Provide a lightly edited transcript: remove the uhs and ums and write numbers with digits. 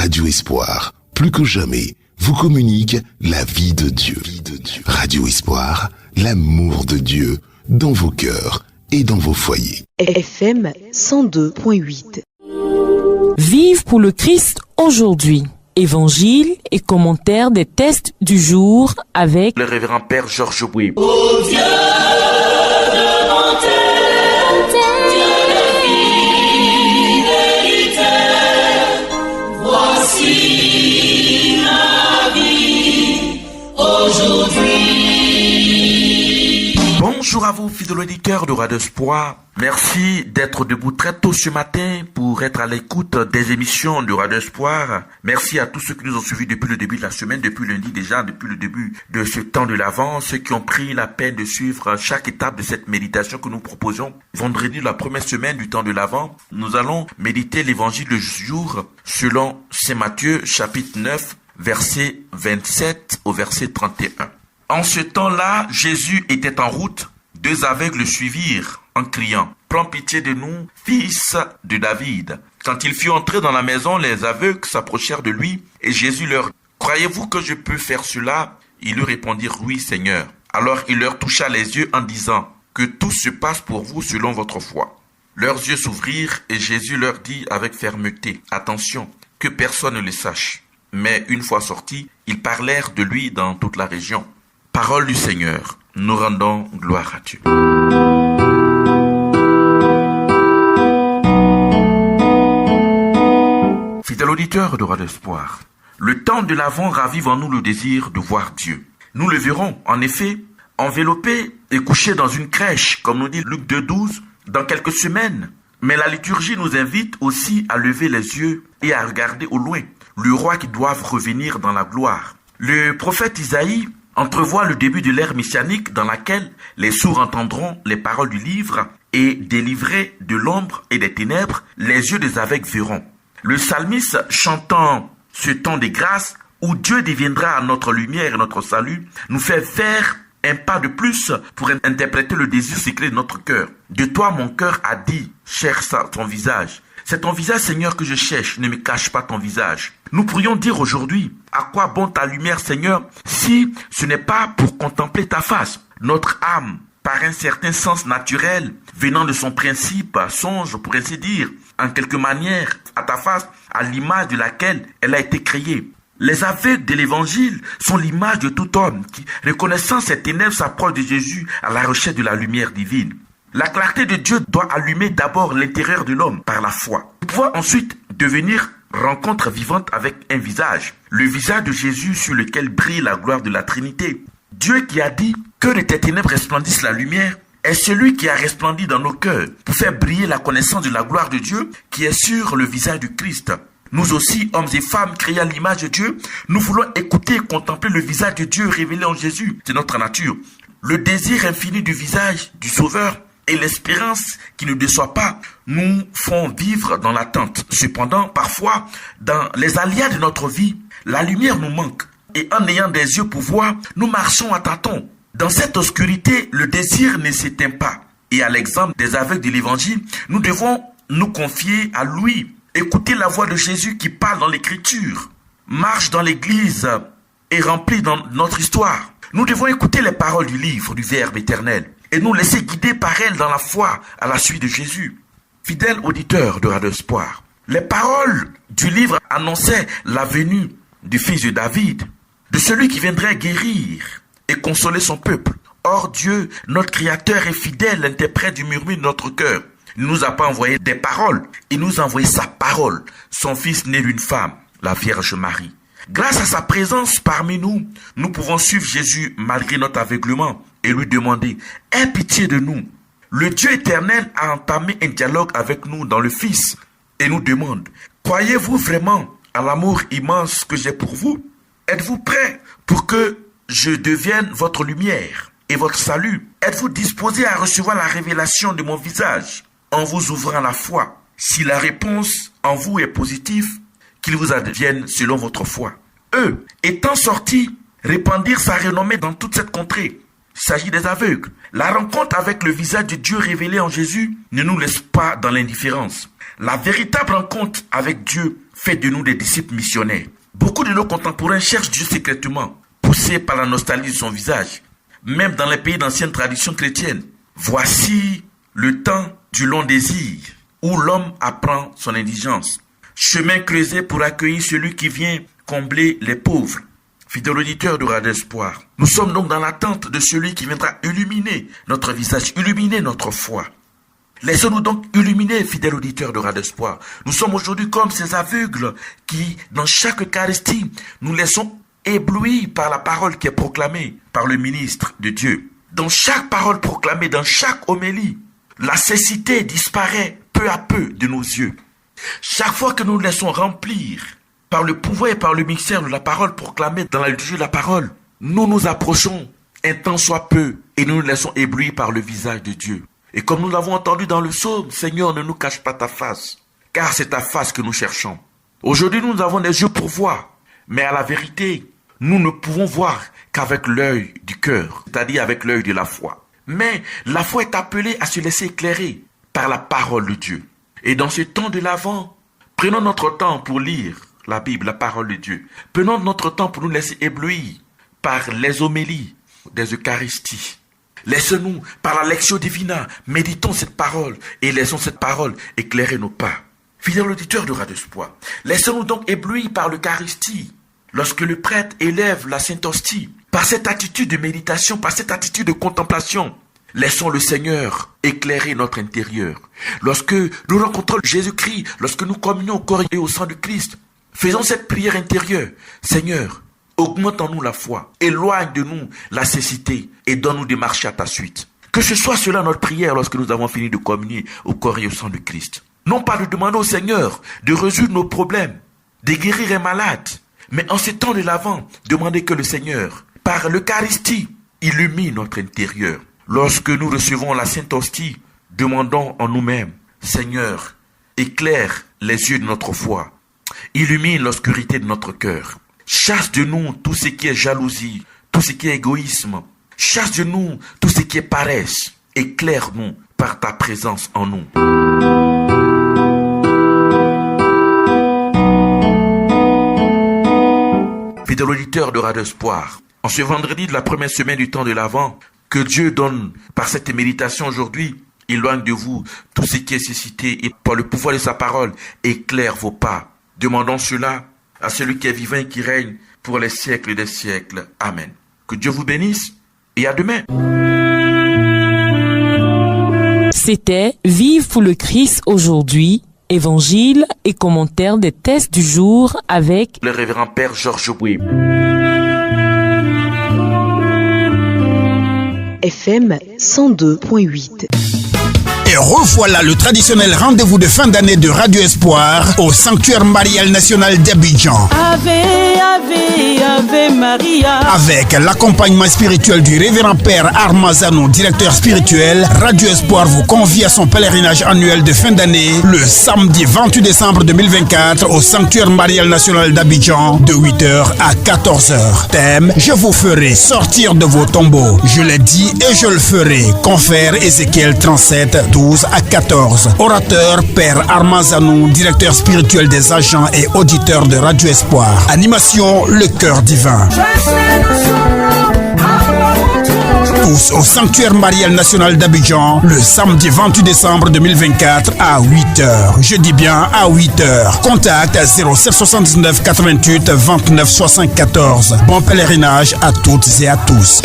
Radio Espoir, plus que jamais, vous communique la vie de Dieu. Radio Espoir, l'amour de Dieu dans vos cœurs et dans vos foyers. FM 102.8. Vive pour le Christ aujourd'hui. Évangile et commentaire des textes du jour avec le révérend Père Georges Boué. Oh Dieu de bonté, Dieu de fidélité, voici ma vie aujourd'hui. Bonjour à vous, fidèles auditeurs de Radio Espoir. Merci d'être debout très tôt ce matin pour être à l'écoute des émissions de Radio Espoir. Merci à tous ceux qui nous ont suivis depuis le début de la semaine, depuis lundi déjà, depuis le début de ce temps de l'Avent, ceux qui ont pris la peine de suivre chaque étape de cette méditation que nous proposons. Vendredi, la première semaine du temps de l'Avent, nous allons méditer l'évangile du jour selon Saint Matthieu, chapitre 9, verset 27 au verset 31. En ce temps-là, Jésus était en route. Deux aveugles le suivirent en criant « Prends pitié de nous, fils de David !» Quand il fut entré dans la maison, les aveugles s'approchèrent de lui et Jésus leur dit « Croyez-vous que je peux faire cela ?» Ils lui répondirent « Oui, Seigneur !» Alors il leur toucha les yeux en disant « Que tout se passe pour vous selon votre foi. » Leurs yeux s'ouvrirent et Jésus leur dit avec fermeté « Attention, que personne ne le sache. » Mais une fois sortis, ils parlèrent de lui dans toute la région. Parole du Seigneur, nous rendons gloire à Dieu. Fidèles auditeurs de Radio Espoir, le temps de l'Avent ravive en nous le désir de voir Dieu. Nous le verrons, en effet, enveloppé et couché dans une crèche, comme nous dit Luc 2,12, dans quelques semaines. Mais la liturgie nous invite aussi à lever les yeux et à regarder au loin le roi qui doit revenir dans la gloire. Le prophète Isaïe entrevoit le début de l'ère messianique dans laquelle les sourds entendront les paroles du livre et délivrés de l'ombre et des ténèbres, les yeux des aveugles verront. Le psalmiste chantant ce temps de grâce où Dieu deviendra notre lumière et notre salut nous fait faire un pas de plus pour interpréter le désir secret de notre cœur. De toi mon cœur a dit, cherche ton visage. C'est ton visage, Seigneur, que je cherche, ne me cache pas ton visage. Nous pourrions dire aujourd'hui, à quoi bon ta lumière, Seigneur, si ce n'est pas pour contempler ta face. Notre âme, par un certain sens naturel, venant de son principe, songe, pour ainsi dire, en quelque manière, à ta face, à l'image de laquelle elle a été créée. Les aveugles de l'évangile sont l'image de tout homme qui, reconnaissant ses ténèbres, s'approche de Jésus à la recherche de la lumière divine. La clarté de Dieu doit allumer d'abord l'intérieur de l'homme par la foi. Pour pouvoir ensuite devenir rencontre vivante avec un visage. Le visage de Jésus sur lequel brille la gloire de la Trinité. Dieu qui a dit que de tes ténèbres resplendisse la lumière est celui qui a resplendi dans nos cœurs pour faire briller la connaissance de la gloire de Dieu qui est sur le visage du Christ. Nous aussi, hommes et femmes créés à l'image de Dieu, nous voulons écouter et contempler le visage de Dieu révélé en Jésus. C'est notre nature. Le désir infini du visage du Sauveur et l'espérance qui ne déçoit pas nous font vivre dans l'attente. Cependant, parfois, dans les aléas de notre vie, la lumière nous manque. Et en ayant des yeux pour voir, nous marchons à tâtons. Dans cette obscurité, le désir ne s'éteint pas. Et à l'exemple des aveugles de l'Évangile, nous devons nous confier à lui. Écouter la voix de Jésus qui parle dans l'Écriture, marche dans l'Église et remplit dans notre histoire. Nous devons écouter les paroles du livre, du Verbe éternel, et nous laisser guider par elles dans la foi à la suite de Jésus. Fidèles auditeurs de Radio Espoir, les paroles du livre annonçaient la venue du fils de David, de celui qui viendrait guérir et consoler son peuple. Or Dieu, notre Créateur, est fidèle, interprète du murmure de notre cœur. Il ne nous a pas envoyé des paroles, il nous a envoyé sa parole, son fils né d'une femme, la Vierge Marie. Grâce à sa présence parmi nous, nous pouvons suivre Jésus malgré notre aveuglement et lui demander « Aie pitié de nous ». Le Dieu éternel a entamé un dialogue avec nous dans le Fils et nous demande « Croyez-vous vraiment à l'amour immense que j'ai pour vous? Êtes-vous prêts pour que je devienne votre lumière et votre salut? Êtes-vous disposés à recevoir la révélation de mon visage en vous ouvrant la foi? Si la réponse en vous est positive, qu'il vous advienne selon votre foi. » Eux, étant sortis, répandirent sa renommée dans toute cette contrée. Il s'agit des aveugles. La rencontre avec le visage de Dieu révélé en Jésus ne nous laisse pas dans l'indifférence. La véritable rencontre avec Dieu faites de nous des disciples missionnaires. Beaucoup de nos contemporains cherchent Dieu secrètement, poussés par la nostalgie de son visage, même dans les pays d'ancienne tradition chrétienne. Voici le temps du long désir, où l'homme apprend son indigence. Chemin creusé pour accueillir celui qui vient combler les pauvres. Fidèle auditeur de Radio Espoir, nous sommes donc dans l'attente de celui qui viendra illuminer notre visage, illuminer notre foi. Laissons-nous donc illuminer, fidèle auditeur de Radio Espoir. Nous sommes aujourd'hui comme ces aveugles qui, dans chaque Eucharistie, nous laissons éblouir par la parole qui est proclamée par le ministre de Dieu. Dans chaque parole proclamée, dans chaque homélie, la cécité disparaît peu à peu de nos yeux. Chaque fois que nous nous laissons remplir par le pouvoir et par le mystère de la parole proclamée dans la liturgie de la parole, nous nous approchons un temps soit peu et nous nous laissons éblouir par le visage de Dieu. Et comme nous l'avons entendu dans le psaume, Seigneur, ne nous cache pas ta face, car c'est ta face que nous cherchons. Aujourd'hui, nous avons des yeux pour voir, mais à la vérité, nous ne pouvons voir qu'avec l'œil du cœur, c'est-à-dire avec l'œil de la foi. Mais la foi est appelée à se laisser éclairer par la parole de Dieu. Et dans ce temps de l'Avent, prenons notre temps pour lire la Bible, la parole de Dieu. Prenons notre temps pour nous laisser éblouir par les homélies des Eucharisties. Laissons-nous, par la Lectio Divina, méditons cette parole et laissons cette parole éclairer nos pas. Fidèle auditeur de Radio Espoir, laissons-nous donc éblouir par l'Eucharistie. Lorsque le prêtre élève la Sainte Hostie, par cette attitude de méditation, par cette attitude de contemplation, laissons le Seigneur éclairer notre intérieur. Lorsque nous rencontrons Jésus-Christ, lorsque nous communions au corps et au sang de Christ, faisons cette prière intérieure. Seigneur, augmente en nous la foi, éloigne de nous la cécité et donne-nous de marcher à ta suite. Que ce soit cela notre prière lorsque nous avons fini de communier au corps et au sang de Christ. Non pas de demander au Seigneur de résoudre nos problèmes, de guérir les malades, mais en ces temps de l'Avent, demander que le Seigneur, par l'Eucharistie, illumine notre intérieur. Lorsque nous recevons la Sainte Hostie, demandons en nous-mêmes, Seigneur, éclaire les yeux de notre foi, illumine l'obscurité de notre cœur. Chasse de nous tout ce qui est jalousie, tout ce qui est égoïsme. Chasse de nous tout ce qui est paresse. Éclaire-nous par ta présence en nous. Fidèle auditeur de Radio Espoir, en ce vendredi de la première semaine du temps de l'Avent, que Dieu donne par cette méditation aujourd'hui, éloigne de vous tout ce qui est cécité et par le pouvoir de sa parole, éclaire vos pas. Demandons cela à celui qui est vivant et qui règne pour les siècles des siècles. Amen. Que Dieu vous bénisse et à demain. C'était Vive pour le Christ aujourd'hui, évangile et commentaire des textes du jour avec le révérend Père Georges Boué. FM 102.8. Et revoilà le traditionnel rendez-vous de fin d'année de Radio Espoir au Sanctuaire Marial National d'Abidjan. Ave, Ave, Ave Maria. Avec l'accompagnement spirituel du révérend Père Armazano, directeur spirituel, Radio Espoir vous convie à son pèlerinage annuel de fin d'année le samedi 28 décembre 2024 au Sanctuaire Marial National d'Abidjan de 8h à 14h. Thème: je vous ferai sortir de vos tombeaux. Je l'ai dit et je le ferai. Confère Ézéchiel 37, 12 à 14. Orateur Père Armazanou, directeur spirituel des agents et auditeurs de Radio Espoir. Animation Le Cœur Divin. Tous au Sanctuaire Marial National d'Abidjan le samedi 28 décembre 2024 à 8h. Je dis bien à 8h. Contact 0779 88 29 74. Bon pèlerinage à toutes et à tous.